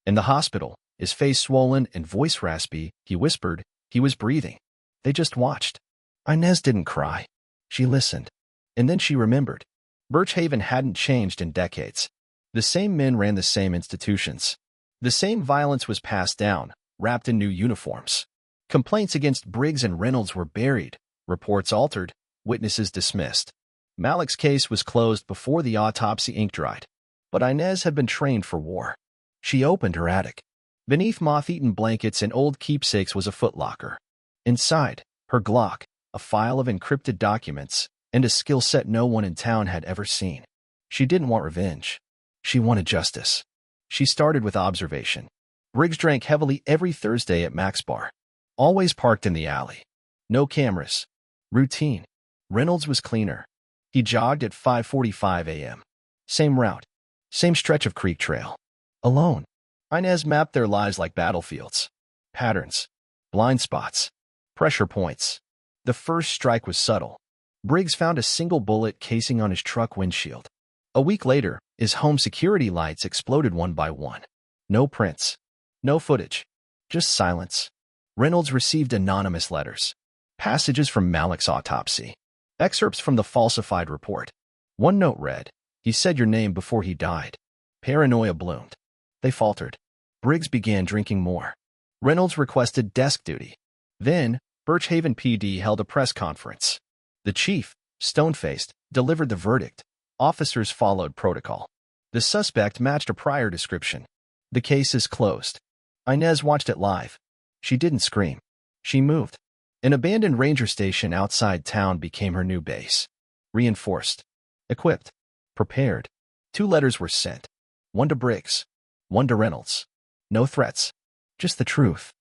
In the hospital, his face swollen and voice raspy, he whispered, he was breathing. They just watched. Inez didn't cry. She listened. And then she remembered. Birchhaven hadn't changed in decades. The same men ran the same institutions. The same violence was passed down, wrapped in new uniforms. Complaints against Briggs and Reynolds were buried, reports altered, witnesses dismissed. Malik's case was closed before the autopsy ink dried. But Inez had been trained for war. She opened her attic. Beneath moth-eaten blankets and old keepsakes was a footlocker. Inside, her Glock, a file of encrypted documents, and a skill set no one in town had ever seen. She didn't want revenge. She wanted justice. She started with observation. Briggs drank heavily every Thursday at Mac's bar. Always parked in the alley. No cameras. Routine. Reynolds was cleaner. He jogged at 5:45 a.m. Same route. Same stretch of creek trail. Alone. Inez mapped their lives like battlefields. Patterns. Blind spots. Pressure points. The first strike was subtle. Briggs found a single bullet casing on his truck windshield. A week later, his home security lights exploded one by one. No prints. No footage. Just silence. Reynolds received anonymous letters. Passages from Malik's autopsy. Excerpts from the falsified report. One note read, "He said your name before he died." Paranoia bloomed. They faltered. Briggs began drinking more. Reynolds requested desk duty. Then, Birchhaven PD held a press conference. The chief, stone-faced, delivered the verdict. Officers followed protocol. The suspect matched a prior description. The case is closed. Inez watched it live. She didn't scream. She moved. An abandoned ranger station outside town became her new base. Reinforced. Equipped. Prepared. 2 letters were sent. One to Briggs. One to Reynolds. No threats. Just the truth.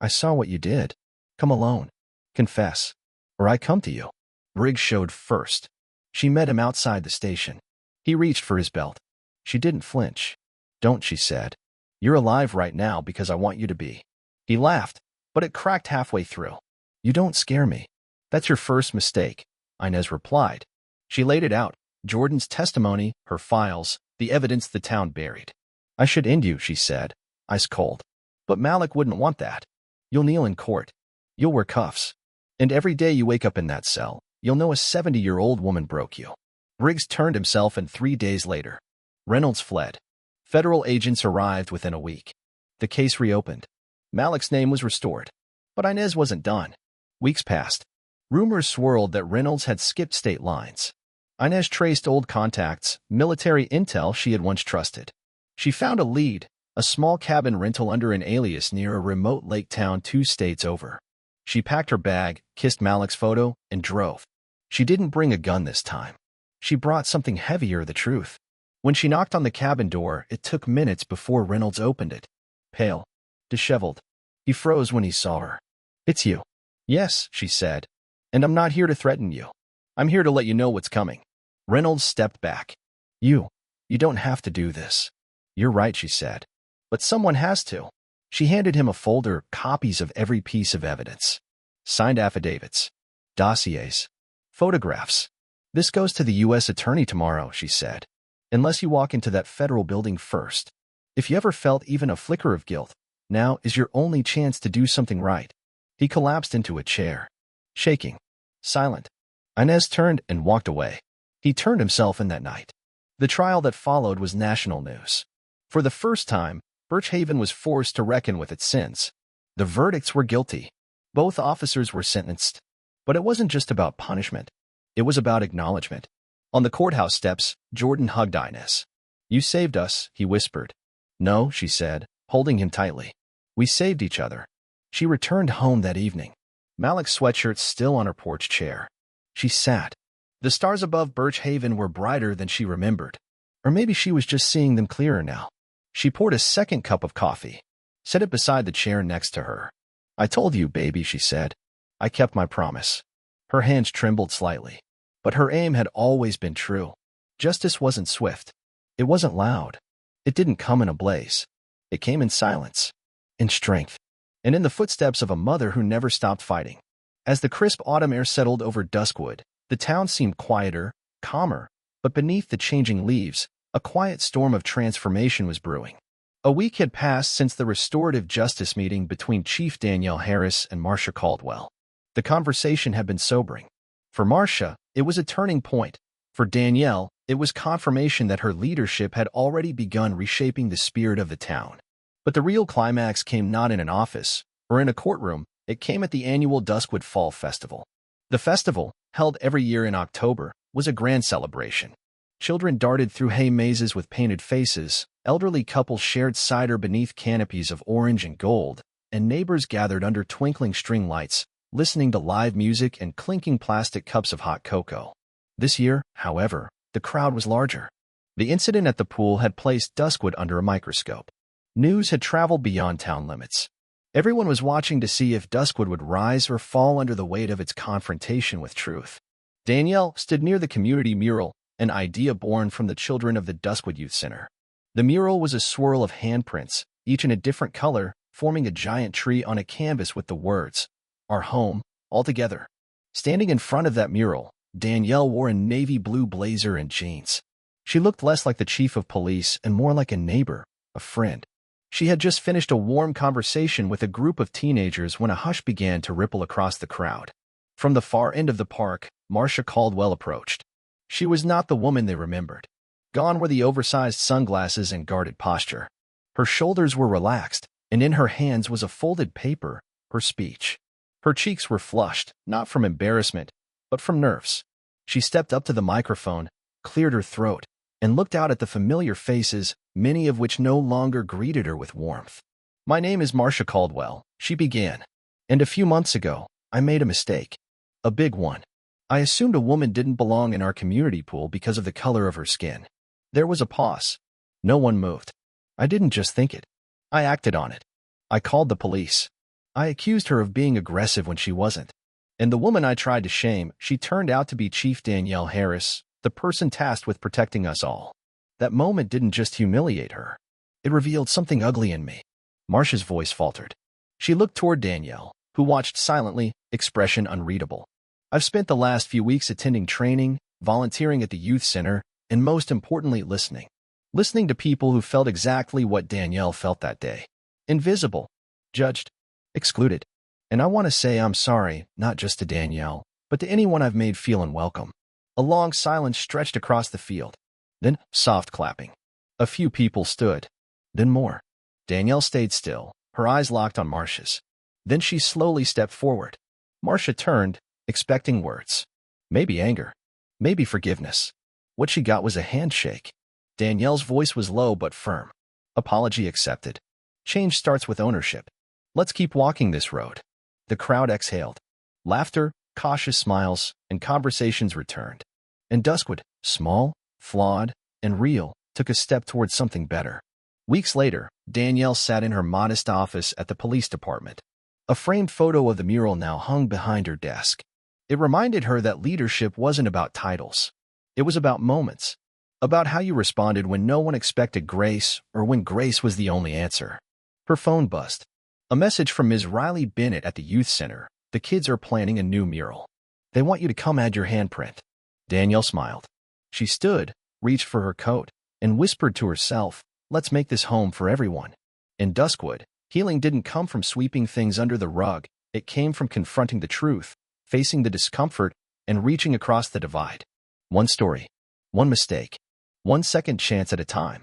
"I saw what you did. Come alone. Confess. Or I come to you." Briggs showed first. She met him outside the station. He reached for his belt. She didn't flinch. "Don't," she said. "You're alive right now because I want you to be." He laughed, but it cracked halfway through. "You don't scare me." "That's your first mistake," Inez replied. She laid it out. Jordan's testimony, her files, the evidence the town buried. "I should end you," she said, ice cold. "But Malik wouldn't want that. You'll kneel in court. You'll wear cuffs. And every day you wake up in that cell, you'll know a 70-year-old woman broke you." Briggs turned himself, and 3 days later, Reynolds fled. Federal agents arrived within a week. The case reopened. Malik's name was restored. But Inez wasn't done. Weeks passed. Rumors swirled that Reynolds had skipped state lines. Inez traced old contacts, military intel she had once trusted. She found a lead, a small cabin rental under an alias near a remote lake town 2 states over. She packed her bag, kissed Malik's photo, and drove. She didn't bring a gun this time. She brought something heavier, the truth. When she knocked on the cabin door, it took minutes before Reynolds opened it. Pale. Disheveled. He froze when he saw her. "It's you." "Yes," she said. "And I'm not here to threaten you. I'm here to let you know what's coming." Reynolds stepped back. You don't have to do this." "You're right," she said. "But someone has to." She handed him a folder, copies of every piece of evidence. Signed affidavits. Dossiers. Photographs. "This goes to the U.S. attorney tomorrow," she said. "Unless you walk into that federal building first. If you ever felt even a flicker of guilt, now is your only chance to do something right." He collapsed into a chair. Shaking. Silent. Inez turned and walked away. He turned himself in that night. The trial that followed was national news. For the first time, Birchhaven was forced to reckon with its sins. The verdicts were guilty. Both officers were sentenced. But it wasn't just about punishment. It was about acknowledgement. On the courthouse steps, Jordan hugged Inez. "You saved us," he whispered. "No," she said, holding him tightly. "We saved each other." She returned home that evening. Malik's sweatshirt still on her porch chair. She sat. The stars above Birchhaven were brighter than she remembered. Or maybe she was just seeing them clearer now. She poured a second cup of coffee, set it beside the chair next to her. "I told you, baby," she said. "I kept my promise." Her hands trembled slightly. But her aim had always been true. Justice wasn't swift. It wasn't loud. It didn't come in a blaze. It came in silence. In strength. And in the footsteps of a mother who never stopped fighting. As the crisp autumn air settled over Duskwood, the town seemed quieter, calmer, but beneath the changing leaves, a quiet storm of transformation was brewing. A week had passed since the restorative justice meeting between Chief Danielle Harris and Marcia Caldwell. The conversation had been sobering. For Marcia, it was a turning point. For Danielle, it was confirmation that her leadership had already begun reshaping the spirit of the town. But the real climax came not in an office or in a courtroom. It came at the annual Duskwood Fall Festival. The festival, held every year in October, was a grand celebration. Children darted through hay mazes with painted faces, elderly couples shared cider beneath canopies of orange and gold, and neighbors gathered under twinkling string lights, listening to live music and clinking plastic cups of hot cocoa. This year, however, the crowd was larger. The incident at the pool had placed Duskwood under a microscope. News had traveled beyond town limits. Everyone was watching to see if Duskwood would rise or fall under the weight of its confrontation with truth. Danielle stood near the community mural, an idea born from the children of the Duskwood Youth Center. The mural was a swirl of handprints, each in a different color, forming a giant tree on a canvas with the words, "Our home, all together." Standing in front of that mural, Danielle wore a navy blue blazer and jeans. She looked less like the chief of police and more like a neighbor, a friend. She had just finished a warm conversation with a group of teenagers when a hush began to ripple across the crowd. From the far end of the park, Marcia Caldwell approached. She was not the woman they remembered. Gone were the oversized sunglasses and guarded posture. Her shoulders were relaxed, and in her hands was a folded paper, her speech. Her cheeks were flushed, not from embarrassment, but from nerves. She stepped up to the microphone, cleared her throat, and looked out at the familiar faces, many of which no longer greeted her with warmth. "My name is Marcia Caldwell," she began. "And a few months ago, I made a mistake. A big one. I assumed a woman didn't belong in our community pool because of the color of her skin." There was a pause. No one moved. "I didn't just think it. I acted on it. I called the police. I accused her of being aggressive when she wasn't. And the woman I tried to shame, she turned out to be Chief Danielle Harris, the person tasked with protecting us all. That moment didn't just humiliate her. It revealed something ugly in me." Marcia's voice faltered. She looked toward Danielle, who watched silently, expression unreadable. "I've spent the last few weeks attending training, volunteering at the youth center, and most importantly, listening. Listening to people who felt exactly what Danielle felt that day. Invisible, judged, excluded. And I want to say I'm sorry, not just to Danielle, but to anyone I've made feel unwelcome." A long silence stretched across the field. Then, soft clapping. A few people stood. Then more. Danielle stayed still, her eyes locked on Marcia's. Then she slowly stepped forward. Marcia turned, expecting words. Maybe anger. Maybe forgiveness. What she got was a handshake. Danielle's voice was low but firm. "Apology accepted. Change starts with ownership. Let's keep walking this road." The crowd exhaled. Laughter, cautious smiles, and conversations returned. And Duskwood, small, flawed, and real, took a step towards something better. Weeks later, Danielle sat in her modest office at the police department. A framed photo of the mural now hung behind her desk. It reminded her that leadership wasn't about titles. It was about moments. About how you responded when no one expected grace or when grace was the only answer. Her phone buzzed. A message from Ms. Riley Bennett at the youth center. "The kids are planning a new mural. They want you to come add your handprint." Danielle smiled. She stood, reached for her coat, and whispered to herself, "Let's make this home for everyone." In Duskwood, healing didn't come from sweeping things under the rug. It came from confronting the truth, facing the discomfort, and reaching across the divide. One story, one mistake, one second chance at a time.